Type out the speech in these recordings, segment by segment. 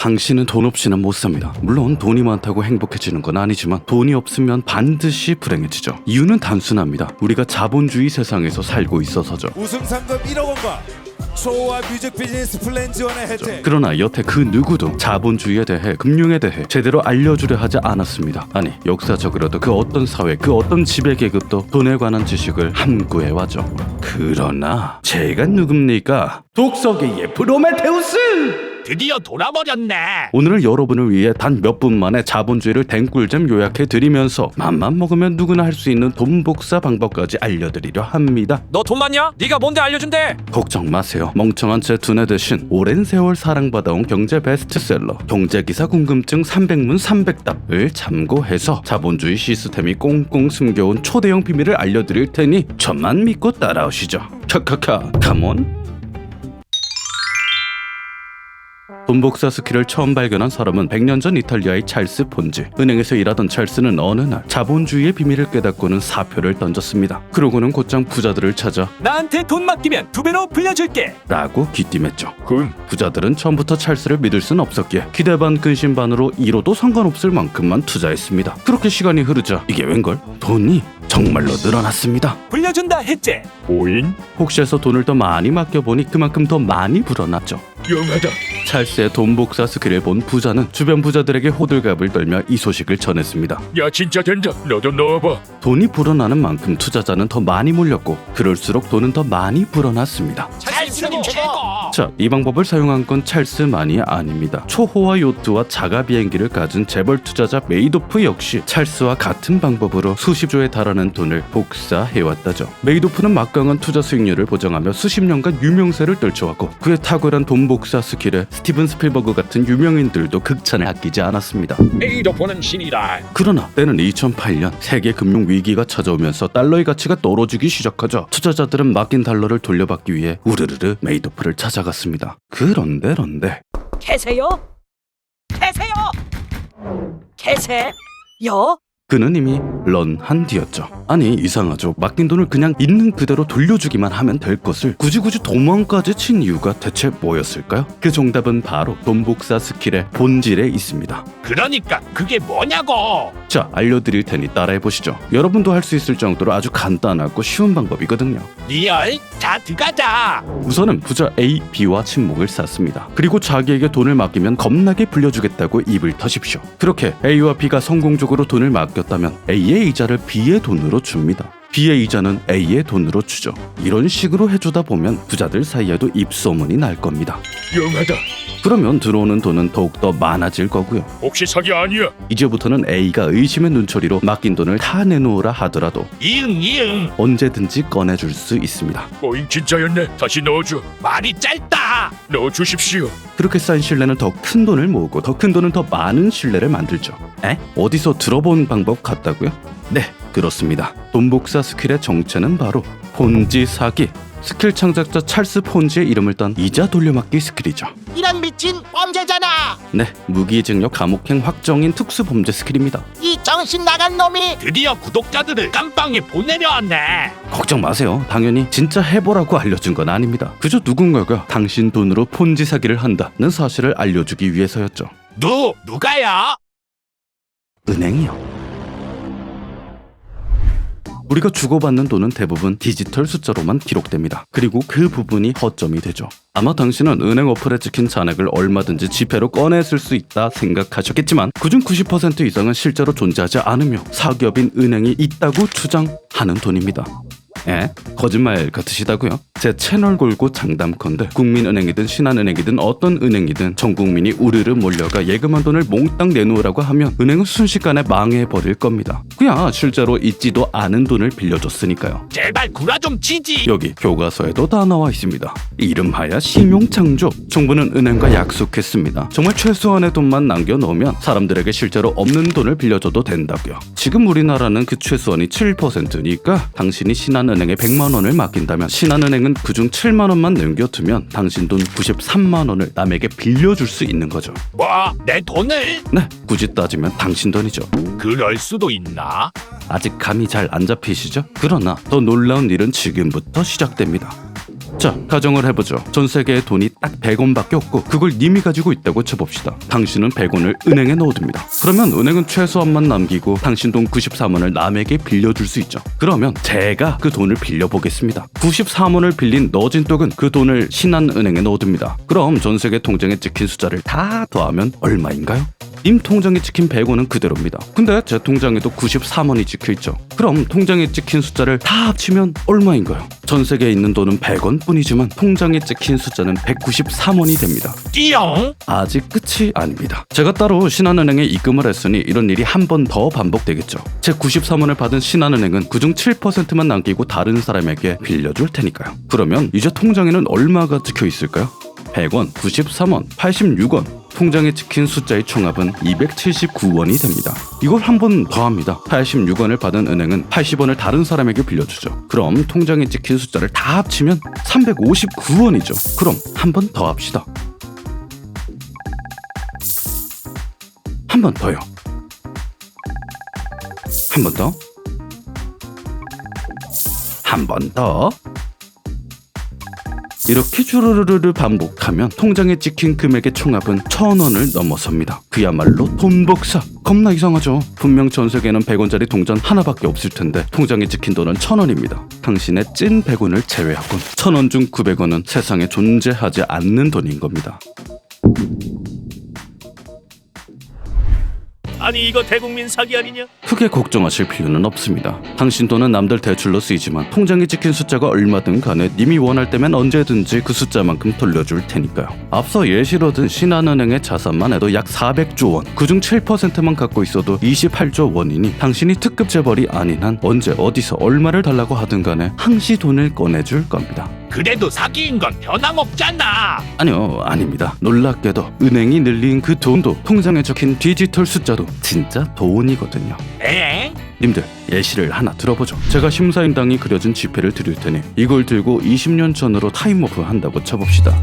당신은 돈 없이는 못 삽니다. 물론 돈이 많다고 행복해지는 건 아니지만 돈이 없으면 반드시 불행해지죠. 이유는 단순합니다. 우리가 자본주의 세상에서 살고 있어서죠. 우승 상금 1억 원과 초호화 뮤직 비즈니스 플랜 지원의 혜택. 그러나 여태 그 누구도 자본주의에 대해, 금융에 대해 제대로 알려주려 하지 않았습니다. 아니, 역사적으로도 그 어떤 사회, 그 어떤 지배계급도 돈에 관한 지식을 함구해왔죠. 그러나 제가 누굽니까? 독서계의 프로메테우스! 드디어 돌아버렸네. 오늘은 여러분을 위해 단 몇 분 만에 자본주의를 댕꿀잼 요약해드리면서 맘만 먹으면 누구나 할 수 있는 돈 복사 방법까지 알려드리려 합니다. 너 돈 많냐? 네가 뭔데 알려준대? 걱정 마세요. 멍청한 제 두뇌 대신 오랜 세월 사랑받아온 경제 베스트셀러 경제기사 궁금증 300문 300답을 참고해서 자본주의 시스템이 꽁꽁 숨겨온 초대형 비밀을 알려드릴 테니 저만 믿고 따라오시죠. 카카카 컴온. 돈 복사 스킬을 처음 발견한 사람은 100년 전 이탈리아의 찰스 폰지. 은행에서 일하던 찰스는 어느 날 자본주의의 비밀을 깨닫고는 사표를 던졌습니다. 그러고는 곧장 부자들을 찾아 나한테 돈 맡기면 2배로 불려줄게. 라고 귀띔했죠. 부자들은 처음부터 찰스를 믿을 순 없었기에 기대 반 근심 반으로 잃어도 상관없을 만큼만 투자했습니다. 그렇게 시간이 흐르자 이게 웬걸? 돈이 정말로 늘어났습니다. 불려준다 했지. 오인? 혹시 해서 돈을 더 많이 맡겨보니 그만큼 더 많이 불어났죠. 영하다. 찰스의 돈 복사 스킬을 본 부자는 주변 부자들에게 호들갑을 떨며 이 소식을 전했습니다. 야 진짜 된다. 너도 넣어봐. 돈이 불어나는 만큼 투자자는 더 많이 몰렸고 그럴수록 돈은 더 많이 불어났습니다. 찰스님 최고. 자, 이 방법을 사용한 건 찰스만이 아닙니다. 초호화 요트와 자가 비행기를 가진 재벌 투자자 메이도프 역시 찰스와 같은 방법으로 수십조에 달하는 돈을 복사해왔다죠. 메이도프는 막강한 투자 수익률을 보장하며 수십 년간 유명세를 떨쳐왔고 그의 탁월한 돈 복사 스킬에 스티븐 스필버그 같은 유명인들도 극찬을 아끼지 않았습니다. 메이도프는 신이다. 그러나 때는 2008년 세계 금융 위기가 찾아오면서 달러의 가치가 떨어지기 시작하자 투자자들은 맡긴 달러를 돌려받기 위해 우르르르 메이도프를 찾아갔습니다. 그런데 계세요? 계세요? 그는 이미 런한 뒤였죠. 아니 이상하죠. 맡긴 돈을 그냥 있는 그대로 돌려주기만 하면 될 것을 굳이 도망까지 친 이유가 대체 뭐였을까요? 그 정답은 바로 돈 복사 스킬의 본질에 있습니다. 그러니까 그게 뭐냐고. 자, 알려드릴 테니 따라해보시죠. 여러분도 할 수 있을 정도로 아주 간단하고 쉬운 방법이거든요. 리얼? 자 들어가자. 우선은 부자 A, B와 친목을 쌓습니다. 그리고 자기에게 돈을 맡기면 겁나게 불려주겠다고 입을 터십시오. 그렇게 A와 B가 성공적으로 돈을 맡겼다면 A의 이자를 B의 돈으로 줍니다. B의 이자는 A의 돈으로 주죠. 이런 식으로 해주다 보면 부자들 사이에도 입소문이 날 겁니다. 영하다. 그러면 들어오는 돈은 더욱더 많아질 거고요. 혹시 사기 아니야? 이제부터는 A가 의심의 눈초리로 맡긴 돈을 다 내놓으라 하더라도 이응. 언제든지 꺼내줄 수 있습니다. 오인 진짜였네. 다시 넣어줘. 말이 짧다. 넣어주십시오. 그렇게 쌓인 신뢰는 더 큰 돈을 모으고 더 큰 돈은 더 많은 신뢰를 만들죠. 어디서 들어본 방법 같다고요? 네, 그렇습니다. 돈 복사 스킬의 정체는 바로 폰지 사기. 스킬 창작자 찰스 폰지의 이름을 딴 이자 돌려막기 스킬이죠. 이런 미친 범죄잖아. 네, 무기징역 감옥행 확정인 특수범죄 스킬입니다. 이 정신 나간 놈이. 드디어 구독자들을 깜빵에 보내려 왔네. 걱정 마세요. 당연히 진짜 해보라고 알려준 건 아닙니다. 그저 누군가가 당신 돈으로 폰지 사기를 한다는 사실을 알려주기 위해서였죠. 누가야? 은행이요. 우리가 주고받는 돈은 대부분 디지털 숫자로만 기록됩니다. 그리고 그 부분이 허점이 되죠. 아마 당신은 은행 어플에 찍힌 잔액을 얼마든지 지폐로 꺼내쓸 수 있다 생각하셨겠지만 그중 90% 이상은 실제로 존재하지 않으며 사기업인 은행이 있다고 주장하는 돈입니다. 거짓말 같으시다고요? 제 채널 골고 장담컨대 국민은행이든 신한은행이든 어떤 은행이든 전 국민이 우르르 몰려가 예금한 돈을 몽땅 내놓으라고 하면 은행은 순식간에 망해버릴 겁니다. 그야 실제로 있지도 않은 돈을 빌려줬으니까요. 제발 구라 좀 치지. 여기 교과서에도 다 나와 있습니다. 이름하여 신용창조. 정부는 은행과 약속했습니다. 정말 최소한의 돈만 남겨놓으면 사람들에게 실제로 없는 돈을 빌려줘도 된다고요. 지금 우리나라는 그 최소한이 7%니까 당신이 신한은행에 100만 원을 맡긴다면 신한은행은 그중 7만 원만 남겨두면 당신 돈 93만 원을 남에게 빌려줄 수 있는 거죠. 뭐? 내 돈을? 네, 굳이 따지면 당신 돈이죠. 그럴 수도 있나? 아직 감이 잘 안 잡히시죠? 그러나 더 놀라운 일은 지금부터 시작됩니다. 자, 가정을 해보죠. 전 세계에 돈이 딱 100원밖에 없고 그걸 님이 가지고 있다고 쳐봅시다. 당신은 100원을 은행에 넣어둡니다. 그러면 은행은 최소한만 남기고 당신 돈 93원을 남에게 빌려줄 수 있죠. 그러면 제가 그 돈을 빌려보겠습니다. 94원을 빌린 너진 똑은 그 돈을 신한은행에 넣어둡니다. 그럼 전 세계 통장에 찍힌 숫자를 다 더하면 얼마인가요? 님 통장에 찍힌 100원은 그대로입니다. 근데 제 통장에도 93원이 찍혀있죠. 그럼 통장에 찍힌 숫자를 다 합치면 얼마인가요? 전 세계에 있는 돈은 100원 뿐이지만 통장에 찍힌 숫자는 193원이 됩니다. 띠용. 아직 끝이 아닙니다. 제가 따로 신한은행에 입금을 했으니 이런 일이 한 번 더 반복되겠죠. 제 93원을 받은 신한은행은 그중 7%만 남기고 다른 사람에게 빌려줄 테니까요. 그러면 이제 통장에는 얼마가 찍혀 있을까요? 100원, 93원, 86원. 통장에 찍힌 숫자의 총합은 279원이 됩니다. 이걸 한 번 더 합니다. 86원을 받은 은행은 80원을 다른 사람에게 빌려주죠. 그럼 통장에 찍힌 숫자를 다 합치면 359원이죠. 그럼 한 번 더 합시다. 한 번 더요. 한 번 더. 한 번 더. 이렇게 주르르르 반복하면 통장에 찍힌 금액의 총합은 1000원을 넘어섭니다. 그야말로 돈복사. 겁나 이상하죠. 분명 전 세계에는 100원짜리 동전 하나밖에 없을 텐데 통장에 찍힌 돈은 1000원입니다. 당신의 찐 100원을 제외하곤 1000원 중 900원은 세상에 존재하지 않는 돈인 겁니다. 아니 이거 대국민 사기 아니냐? 크게 걱정하실 필요는 없습니다. 당신 돈은 남들 대출로 쓰이지만 통장에 찍힌 숫자가 얼마든 간에 님이 원할 때면 언제든지 그 숫자만큼 돌려줄 테니까요. 앞서 예시로 든 신한은행의 자산만 해도 약 400조 원, 그중 7%만 갖고 있어도 28조 원이니 당신이 특급 재벌이 아닌 한 언제 어디서 얼마를 달라고 하든 간에 항시 돈을 꺼내줄 겁니다. 그래도 사기인 건 변함없잖아. 아니요, 아닙니다. 놀랍게도 은행이 늘린 그 돈도 통장에 적힌 디지털 숫자도 진짜 돈이거든요. 에? 님들, 예시를 하나 들어보죠. 제가 심사임당이 그려진 지폐를 드릴 테니 이걸 들고 20년 전으로 타임오프 한다고 쳐봅시다.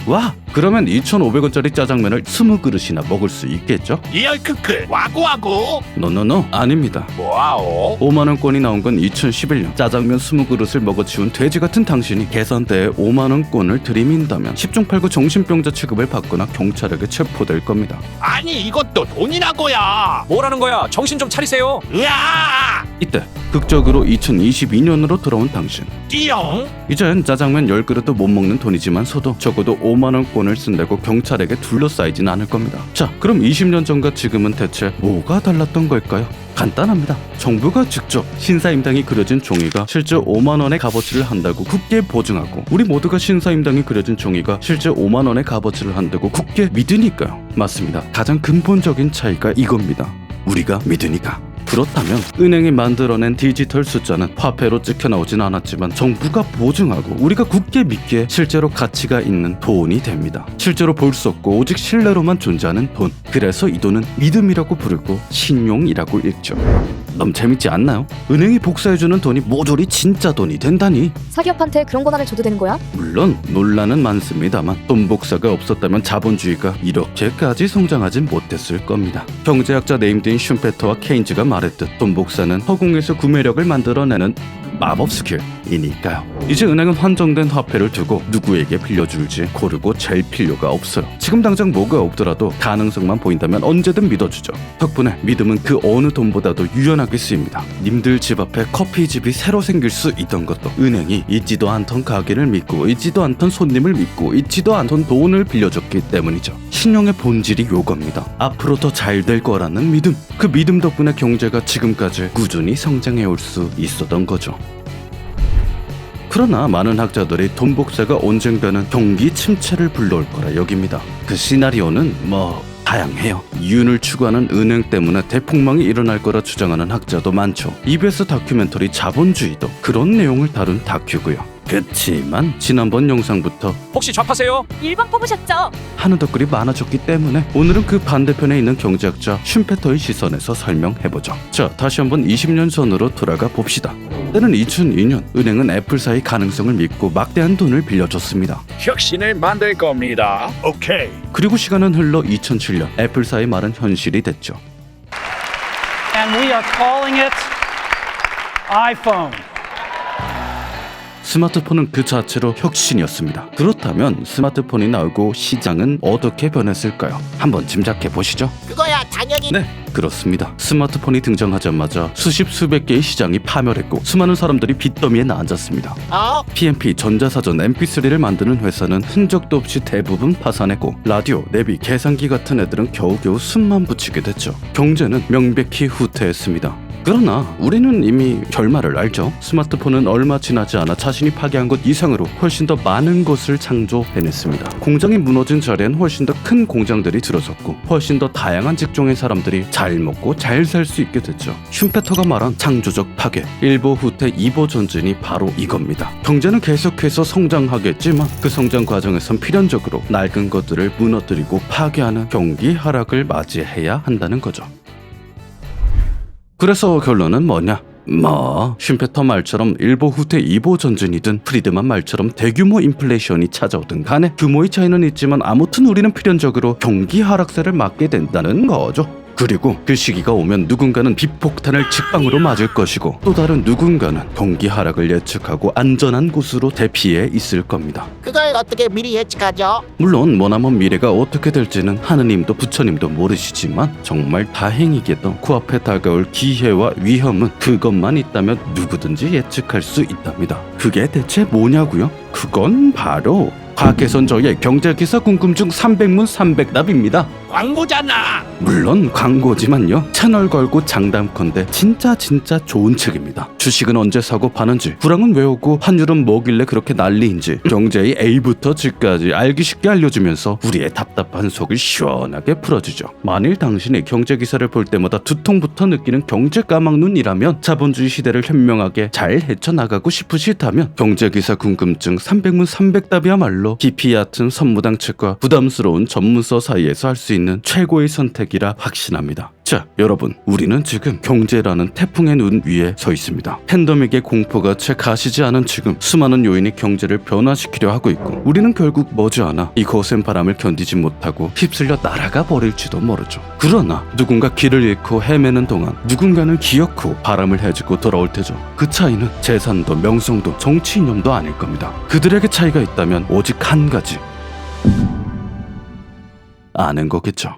와! 그러면 2,500원짜리 짜장면을 20그릇이나 먹을 수 있겠죠? 리얼 크크 와구와구. 노노노, 아닙니다. 뭐하오? 5만원권이 나온 건 2011년. 짜장면 20그릇을 먹어치운 돼지 같은 당신이 계산대에 5만원권을 들이민다면 10중 8구 정신병자 취급을 받거나 경찰에게 체포될 겁니다. 아니 이것도 돈이라고야. 뭐라는 거야? 정신 좀 차리세요. 으아! 이때 극적으로 2022년으로 돌아온 당신. 띠용. 이젠 짜장면 10그릇도 못 먹는 돈이지만서도 적어도 5만원권을 쓴다고 경찰에게 둘러싸이진 않을 겁니다. 자, 그럼 20년 전과 지금은 대체 뭐가 달랐던 걸까요? 간단합니다. 정부가 직접 신사임당이 그려진 종이가 실제 5만원의 값어치를 한다고 굳게 보증하고 우리 모두가 신사임당이 그려진 종이가 실제 5만원의 값어치를 한다고 굳게 믿으니까요. 맞습니다. 가장 근본적인 차이가 이겁니다. 우리가 믿으니까. 그렇다면 은행이 만들어낸 디지털 숫자는 화폐로 찍혀 나오진 않았지만 정부가 보증하고 우리가 굳게 믿기에 실제로 가치가 있는 돈이 됩니다. 실제로 볼 수 없고 오직 신뢰로만 존재하는 돈. 그래서 이 돈은 믿음이라고 부르고 신용이라고 읽죠. 너무 재밌지 않나요? 은행이 복사해주는 돈이 모조리 진짜 돈이 된다니. 사기업한테 그런 권한을 줘도 되는 거야? 물론 논란은 많습니다만 돈 복사가 없었다면 자본주의가 이렇게까지 성장하진 못했을 겁니다. 경제학자 네임드인 슌페터와 케인즈가 말했듯 돈 복사는 허공에서 구매력을 만들어내는 마법 스킬이니까요. 이제 은행은 한정된 화폐를 두고 누구에게 빌려줄지 고르고 잴 필요가 없어요. 지금 당장 뭐가 없더라도 가능성만 보인다면 언제든 믿어주죠. 덕분에 믿음은 그 어느 돈보다도 유연하게 쓰입니다. 님들 집 앞에 커피집이 새로 생길 수 있던 것도 은행이 있지도 않던 가게를 믿고 있지도 않던 손님을 믿고 있지도 않던 돈을 빌려줬기 때문이죠. 신용의 본질이 요겁니다. 앞으로 더 잘 될 거라는 믿음. 그 믿음 덕분에 경제가 지금까지 꾸준히 성장해 올 수 있었던 거죠. 그러나 많은 학자들이 돈 복사가 언젠가는 경기 침체를 불러올 거라 여깁니다. 그 시나리오는 다양해요. 이윤을 추구하는 은행 때문에 대폭망이 일어날 거라 주장하는 학자도 많죠. EBS 다큐멘터리 자본주의도 그런 내용을 다룬 다큐고요. 그치만 지난번 영상부터 혹시 좌파세요? 1번 뽑으셨죠? 하는 댓글이 많아졌기 때문에 오늘은 그 반대편에 있는 경제학자 슌페터의 시선에서 설명해보죠. 자, 다시 한번 20년 전으로 돌아가 봅시다. 때는 2002년 은행은 애플사의 가능성을 믿고 막대한 돈을 빌려줬습니다. 혁신을 만들 겁니다. 오케이. 그리고 시간은 흘러 2007년 애플사의 말은 현실이 됐죠. And we are calling it iPhone. 스마트폰은 그 자체로 혁신이었습니다. 그렇다면 스마트폰이 나오고 시장은 어떻게 변했을까요? 한번 짐작해 보시죠. 그거야 당연히 네, 그렇습니다. 스마트폰이 등장하자마자 수십 수백 개의 시장이 파멸했고 수많은 사람들이 빚더미에 나앉았습니다. PMP 전자사전 MP3를 만드는 회사는 흔적도 없이 대부분 파산했고 라디오, 내비, 계산기 같은 애들은 겨우겨우 숨만 붙이게 됐죠. 경제는 명백히 후퇴했습니다. 그러나 우리는 이미 결말을 알죠. 스마트폰은 얼마 지나지 않아 자신이 파괴한 것 이상으로 훨씬 더 많은 것을 창조해냈습니다. 공장이 무너진 자리엔 훨씬 더 큰 공장들이 들어섰고 훨씬 더 다양한 직종의 사람들이 잘 먹고 잘 살 수 있게 됐죠. 슌페터가 말한 창조적 파괴, 일보 후퇴 2보 전진이 바로 이겁니다. 경제는 계속해서 성장하겠지만 그 성장 과정에선 필연적으로 낡은 것들을 무너뜨리고 파괴하는 경기 하락을 맞이해야 한다는 거죠. 그래서 결론은 뭐냐? 슌페터 말처럼 일보 후퇴 2보 전진이든 프리드만 말처럼 대규모 인플레이션이 찾아오든 간에 규모의 차이는 있지만 아무튼 우리는 필연적으로 경기 하락세를 맞게 된다는 거죠. 그리고 그 시기가 오면 누군가는 빚폭탄을 직방으로 맞을 것이고 또 다른 누군가는 경기 하락을 예측하고 안전한 곳으로 대피해 있을 겁니다. 그걸 어떻게 미리 예측하죠? 물론 머나먼 미래가 어떻게 될지는 하느님도 부처님도 모르시지만 정말 다행이게도 코앞에 다가올 기회와 위험은 그것만 있다면 누구든지 예측할 수 있답니다. 그게 대체 뭐냐고요? 그건 바로 과학계선 저의 경제기사 궁금증 300문 300답입니다. 광고잖아. 물론 광고지만요. 채널 걸고 장담컨대 진짜 좋은 책입니다. 주식은 언제 사고 파는지, 불황은 왜 오고 환율은 뭐길래 그렇게 난리인지 경제의 A부터 G까지 알기 쉽게 알려주면서 우리의 답답한 속을 시원하게 풀어주죠. 만일 당신이 경제기사를 볼 때마다 두통부터 느끼는 경제 까막눈이라면 자본주의 시대를 현명하게 잘 헤쳐나가고 싶으시다면 경제기사 궁금증 300문 300답이야말로 깊이 얕은 선무당 책과 부담스러운 전문서 사이에서 할 수 있는 최고의 선택이라 확신합니다. 자, 여러분, 우리는 지금 경제라는 태풍의 눈 위에 서 있습니다. 팬데믹의 공포가 채 가시지 않은 지금 수많은 요인이 경제를 변화시키려 하고 있고 우리는 결국 머지않아 이 거센 바람을 견디지 못하고 휩쓸려 날아가 버릴지도 모르죠. 그러나 누군가 길을 잃고 헤매는 동안 누군가는 기어코 바람을 헤지고 돌아올 테죠. 그 차이는 재산도 명성도 정치 이념도 아닐 겁니다. 그들에게 차이가 있다면 오직 한 가지, 아는 거겠죠.